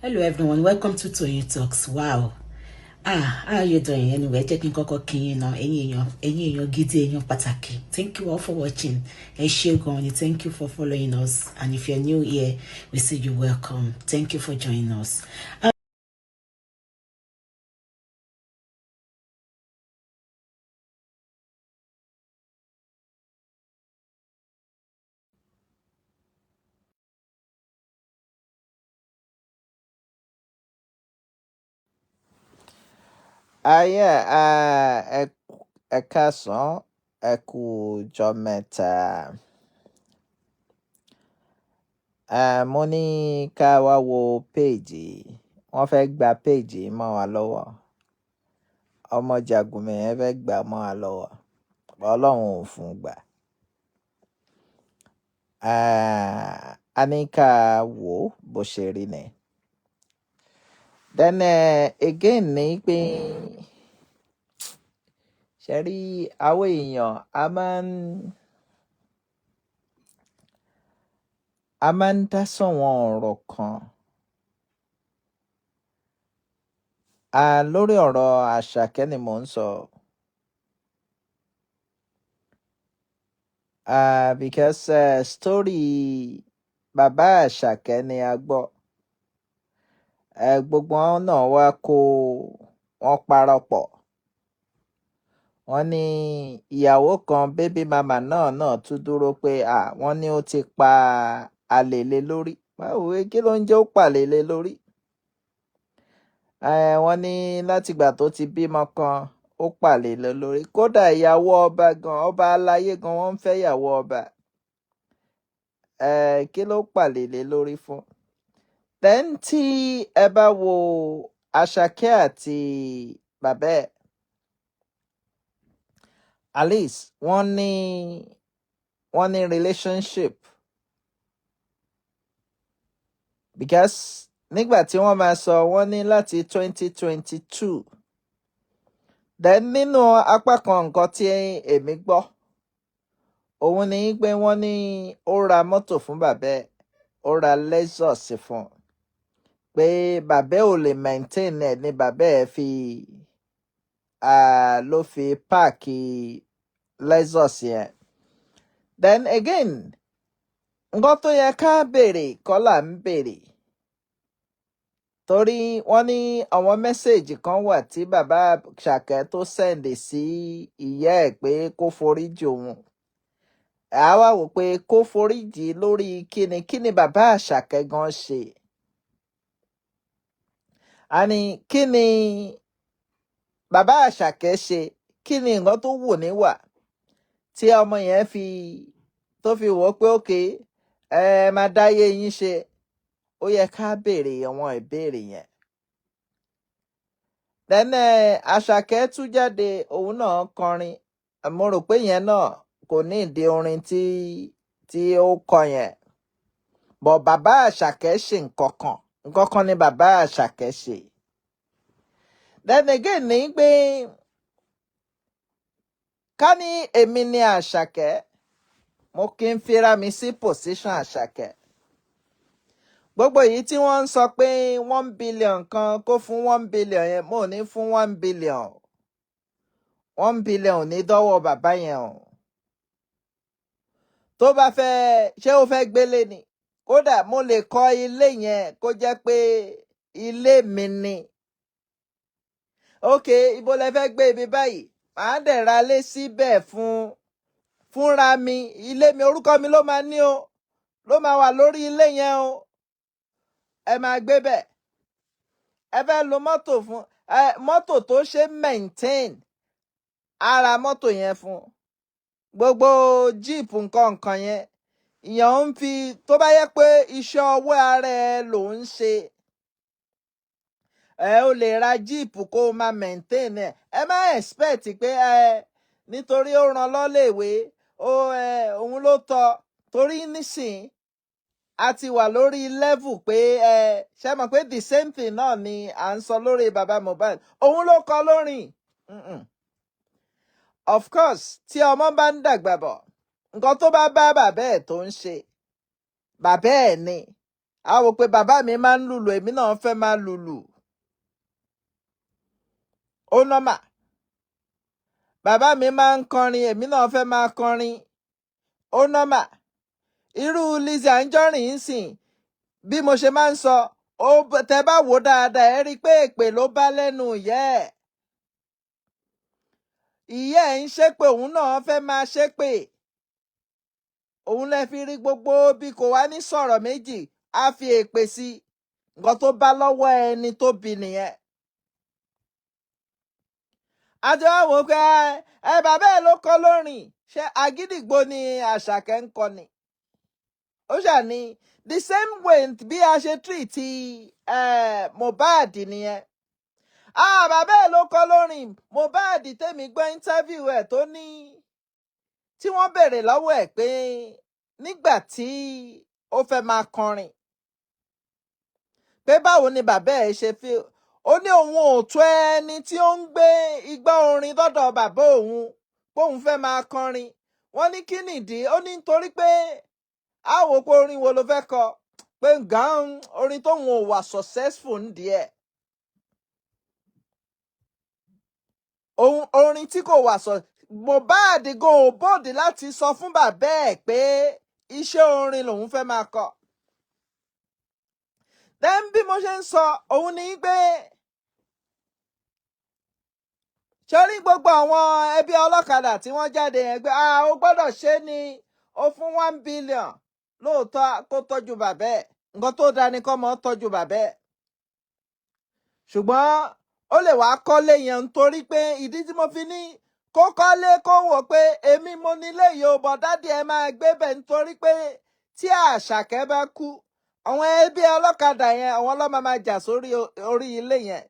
Hello everyone, welcome to Toyeen Talks. Wow. How are you doing? Anyway, jẹ́ kí n kọ́kọ́ kí yín náà, ẹ̀yin èèyàn gidi, èèyàn pàtàkì. Thank you all for watching. Ẹ ṣé gan-an, thank you for following us. And if you're new here, we say you're welcome. Thank you for joining us. Ẹ káàsán, ẹ kú ọjọ́ mẹ́ta. Mo ní ká wá wo péèjì. Wọ́n fẹ́ gba péèjì mọ́ wa lọ́wọ́. Ọmọ Jàgùnmí yẹn fẹ́ gbà mọ́ wa lọ́wọ́. Ọlọ́run ò fún gbà. A ní ká wò ó bó ṣe rí ni. Then again ní pé ṣe rí àwọn èèyàn a máa ń dá sọ̀wọ́n ọ̀rọ̀ kan. Lórí ọ̀rọ̀ Àṣàkẹ́ ni mò ń sọ. Because story bàbá Àṣàkẹ́ ni a gbọ́. Gbogbo wọn náà wá kó wọn parapọ̀. Wọ́n ní ìyàwó kan baby mama náà tún dúró pé wọ́n ní ó ti pa àlè lé lórí. Báwo kí ló ń jẹ́ ó pàlè lé lórí? Wọ́n ní látìgbà tó ti bímọ kan ó pàlè lé lórí. Kódà ìyàwó ọba gan, ọba aláyé gan, wọ́n ń fẹ́ ìyàwó ọba. Kí ló pàlè lé lórí fún? Then tí ẹ bá wo Àṣàkẹ́ àti bàbá ẹ̀, at least wọ́n ní relationship. Because nígbà tí wọ́n máa sọ wọ́n ní láti 2022. Then nínú apá kan nǹkan tí èmi gbọ́, òun ni pé wọ́n ní ó ra mọ́tò fún bàbá ẹ̀, ó ra Lexus fún un. Pé bàbá ò lè maintain ẹ̀ ní bàbá ẹ̀ ló fi páàkì Lexus yẹn. Then again, nǹkan tó yẹ ká béèrè kọ́ là ń béèrè. Torí wọ́n ní àwọn mẹ́sẹ̀gì kan wà tí bàbá Àṣàkẹ́ tó sẹ́ǹdì sí ìyá ẹ̀ pé kó foríjì òun. Wá wò pé kó foríjì lórí kíni bàbá Àṣàkẹ́ gan ṣe. Kíni bàbá Àṣàkẹ́ ṣe? Kíni nǹkan tó wù níwà tí ọmọ yẹn tó fi wò pé ókè máa dáyé yín ṣe? Ó yẹ ká béèrè àwọn ìbéèrè yẹn. Then Àṣàkẹ́ tún jáde, òun náà kọrin. Mo rò pé yẹn náà kò ní ìdí orin tí ó kọ yẹn. But bàbá Àṣàkẹ́ ṣe nǹkan kan ni bàbá Àṣàkẹ́ ṣe. Then again ní pé ká ní èmi ni Àṣàkẹ́, mo kí n fira mi sí position Àṣàkẹ́. Gbogbo èyí tí wọ́n ń sọ pé 1 billion kan kó fún 1 billion yẹn, mo ní fún 1 billion. 1 billion ní dọ́wọ́ bàbá yẹn o. Tó bá fẹ́, ṣé ó fẹ́ gbélé ni? Kódà mo lè kọ́ ilé yẹn kó jẹ́ pé ilé mi ni. Okay, ibo lẹ fẹ́ gbé ibi báyìí? Màá dẹ̀ ra lé síbẹ̀ fúnra mi. Ilé mi, orúkọ mi ló máa ní o. Ló máa wà lórí ilé yẹn o. Ẹ máa gbé bẹ̀. Ẹ fẹ́ lo mọ́tò fún mọ́tò tó ṣe maintain. Ara mọ́tò yẹn fún. Gbogbo jíìpù nǹkan yẹn. Ìyẹn ń fi, tó bá yẹ pé iṣẹ́ ọwọ́ ara ẹ ló ń ṣe, ó lè ra jíìpù kó o máa maintain ẹ̀. Ẹ má expect pé nítorí ó rán lọ́lẹ̀wé òun ló tọ́. Torí nísìn a ti wà lórí level pé ṣe mọ̀ pé the same thing náà ni à ń sọ lórí bàbá Mohbad. Òun ló kọ lórin. Of course, tí ọmọ bá ń dàgbà bọ̀, nǹkan tó bá bàbá ẹ̀ tó ń ṣe, bàbá ẹ̀ ni. a wò pé bàbá mi máa ń lùlù èmi náà fẹ́ máa lùlù ó nọ́mà. Bàbá mi máa ń kọrin èmi náà fẹ́ máa kọrin ó nọ́mà. Irú Lizzy Anjorin ń sìn bí mo ṣe máa ń sọ tẹ bá wò dáadáa ẹ rí i pé èpè ló bá lẹ́nu ìyá ẹ̀. Ìyá ẹ̀ ń ṣépè òun náà fẹ́ máa ṣépè. Òun lẹ fi rí gbogbo bí kò wá ní sọ̀rọ̀ méjì á fi èpè sí nǹkan tó bá lọ́wọ́ ẹni tó bí nìyẹn. Àti wá wò ó pé bàbá ẹ̀ ló kọ lórin ṣé àgídìgbò ni Àṣàkẹ́ ń kọ ni. Ó ṣà ní the same way bí a ṣe treat Mohbad nìyẹn. Bàbá ẹ̀ ló kọ lórin Mohbad tèmi gbọ́ interview ẹ̀ tó ní tí wọ́n béèrè lọ́wọ́ ẹ̀ pé nígbà tí ó fẹ́ máa kọrin pé báwo ni bàbá ẹ̀ ṣe fi ó ní òun ò tó ẹni tí ó ń gbé igbá orin dọ́dọ̀ bàbá òun póun fẹ́ máa kọrin. Wọ́n ní kí nìdí ó ní nítorí pé a wò pé orin wo ló fẹ́ kọ pé gan orin tóun ò wà successful ń díẹ̀. Orin tí kò wà sọ Mohbad gan ò bòdì láti sọ fún bàbá ẹ̀ pé iṣẹ́ orin lòun fẹ́ máa kọ. Then bí mo ṣe ń sọ òun ni pé ṣe rí gbogbo àwọn ẹbí ọlọ́kadà tí wọ́n jáde yẹn pé ó gbọ́dọ̀ ṣe ni ó fún 1 billion lóòótọ́ kó tọ́jú bàbá ẹ̀ nǹkan tó dáa ni kó mọ́ tọ́jú bàbá ẹ̀. Ṣùgbọ́n ó lè wá kọ́lé yẹn nítorí pé ìdí tí mo fi ní kó kọ́lé kó wò pé èmi mo nílé yìí ó bọ̀ dádì ẹ máa gbé bẹ̀ nítorí pé tí Àṣàkẹ́ bá kú àwọn ẹbí ọlọ́kadà yẹn àwọn ọlọ́mọ máa jà sórí orí ilé yẹn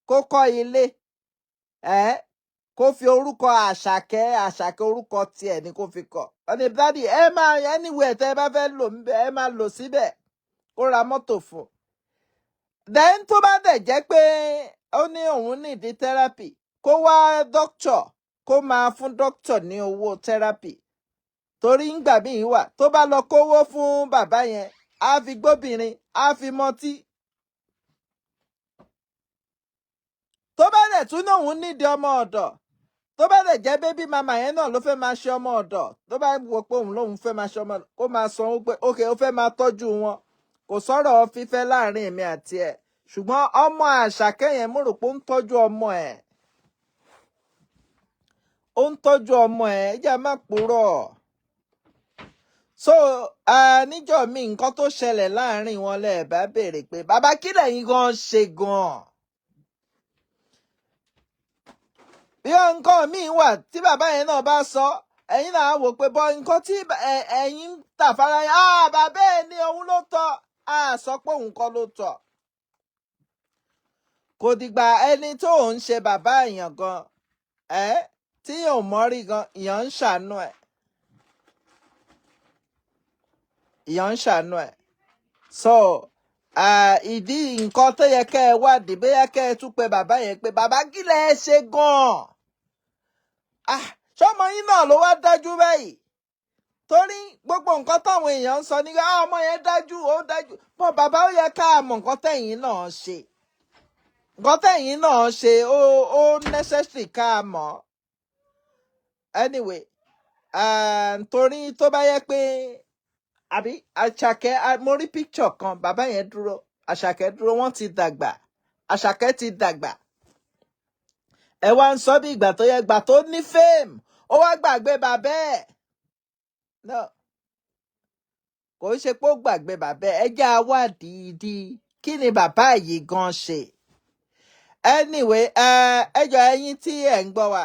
kó kọ́ ilé kó fi orúkọ Àṣàkẹ́ orúkọ tiẹ̀ ni kó fi kọ́. Ọ̀nà dádì ẹ máa anywhere tẹ́ ẹ bá fẹ́ lò ẹ máa lò síbẹ̀ kó ra mọ́tò fún. Then tó bá dẹ̀ jẹ́ pé ó ní òun nídi therapy kó wá doctor kó máa fún doctor ní owó therapy torí ńgbà míì wà tó bá lọ kówó fún bàbá yẹn á fi gbóbìnrin á fi mọtí. Tó bá dẹ̀ tún náà òun nídi ọmọ ọ̀dọ̀ tó bá dẹ̀ jẹ́ bébí mama yẹn náà ló fẹ́ máa ṣe ọmọ ọ̀dọ̀ tó bá wò pé òun lòun fẹ́ máa ṣe ọmọ ọ̀dọ̀ kó máa sanwó pé okay ó fẹ́ máa tọ́jú wọn kò sọ̀rọ̀ fífẹ́ láàrin èmi àti ẹ̀ ṣùgbọ́n ọmọ Àṣàkẹ́ yẹn mo rò pé ó ń tọ́jú ọmọ ẹ̀ ẹ jẹ́ má purọ́. So níjọ́ mi nǹkan tó ṣẹlẹ̀ láàrin wọn lẹ́ẹ̀ bá béèrè pé bàbá kí lẹ̀yin gan ṣe gan. Bí nǹkan míì wà tí bàbá yẹn náà bá sọ ẹ̀yin náà wò pé bọ́ nǹkan tí ẹ̀yin ń tà fara yẹn bàbá ẹ̀ ní òun ló tọ́ sọ pé òun kọ́ ló tọ́. Kò dìgbà ẹni tó ń ṣe bàbá èèyàn gan tí yóò mọ́rí gan èèyàn ń ṣàánú ẹ̀. So ìdí nǹkan tó yẹ kẹ́ ẹ wádìí bóyá kẹ́ ẹ tún pe bàbá yẹn pé bàbá kí lẹ ṣe gan. Ṣọmọ yín náà ló wá dájú báyìí torí gbogbo nǹkan táwọn èèyàn ń sọ ní ọmọ yẹn dájú ó dájú bọ́ bàbá ó yẹ ká mọ̀ nǹkan tẹ̀yin náà ṣe. Nǹkan tẹ̀yin náà ṣe ó necessary ká mọ̀. Anyway torí tó bá yẹ pé àbí Àṣàkẹ́ mo rí picture kan bàbá yẹn dúró Àṣàkẹ́ dúró wọ́n ti dàgbà Àṣàkẹ́ ti dàgbà. Ẹ wá ń sọ bí ìgbà tó yẹ gbà tó ní fame ó wá gbàgbé bàbá ẹ̀. No kò ń ṣe pé ó gbàgbé bàbá ẹ̀ jẹ́ àwádìí kí ni bàbá yìí gan ṣe. Anyway ẹ jọ̀ọ́ ẹ̀yin tí ẹ ń gbọ́ wa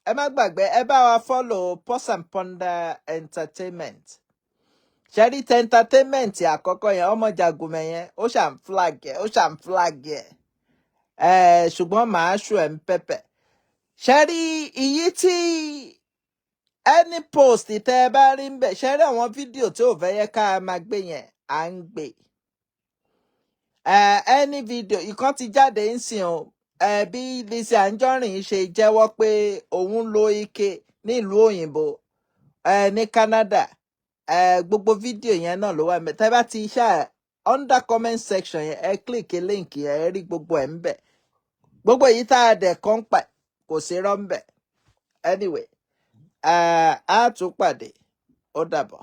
ẹ má gbàgbé ẹ bá wa follow Pause and Ponder Entertainment. Ṣẹ́rí tẹ entertainment àkọ́kọ́ yẹn ọmọ Jàgùmẹ̀ yẹn ó ṣàn flag ẹ̀ ṣùgbọ́n màá ṣù ẹ̀ ń pẹ́pẹ́. Ṣẹ́rí iyì tí any post tẹ́ ẹ bá rí ń bẹ̀ ṣẹ́rí àwọn fídíò tí ò fẹ́ yẹ ká máa gbé yẹn à ń gbé. Any video ìkan ti jáde ń sìn o bí Lizzy Anjorin ṣe jẹ́wọ́ pé òun lo ike nílùú òyìnbó ní Canada gbogbo fídíò yẹn náà ló wà mẹ́ tẹ́ bá ti under comment section yẹn ẹ click link yẹn ẹ rí gbogbo ẹ̀ ń bẹ̀ gbogbo èyí tá a dẹ̀ kọ́ ń pa kò sí rọ́ ń bẹ̀ anyway a tún pàdé ó dàbọ̀.